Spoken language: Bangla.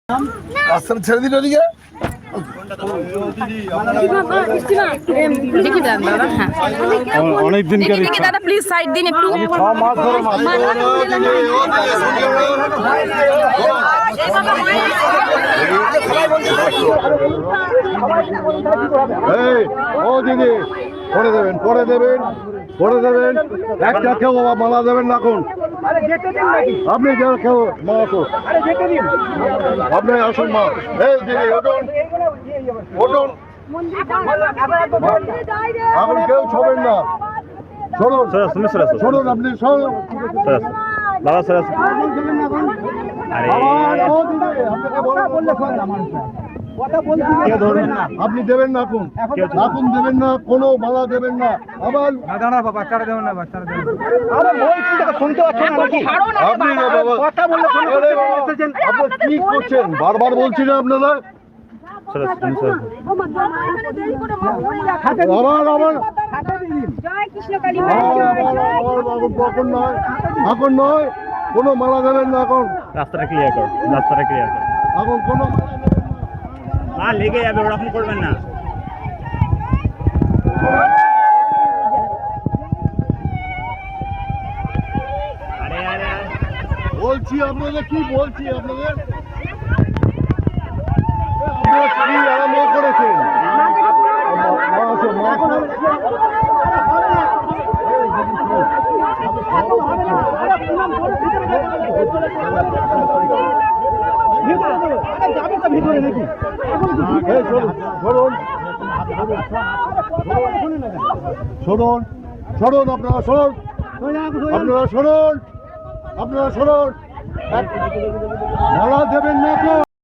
রাস্তাটা ছেড়ে দিল ওদিকে। অনেকদিন দাদা প্লিজ সাইড দিন একটু। ও দিদি পরে দেবেন পরে দেবেন পরে দেবেন। একটা কেউ মালা দেবেন না এখন। আপনি কেউ মালা তো আপনি আসুন মা। এই দিদি ওঠুন ওঠুন। এখন কেউ ছবেন না। শুনুন শুনুন আপনি শুনুন। আপনি দেবেন না এখন এখন দেবেন না কোনো মালা দেবেন না। আবার আপনি কি করছেন বারবার বলছি না আপনারা। এখন নয় কোনো মালা দেবেন না এখন। রাস্তাটা ক্লিয়ার কর, রাস্তাটা ক্লিয়ার কর। এখন কোনো লেগে যাবে, ওরকম করবেন না। বলছি আপনাদের কি বলছি আপনাদের কি আরম্ভ করেছেন। শুনুন শুনুন আপনারা শুনুন আপনারা শুনুন আপনারা শুনুন। মালা দেবেন না।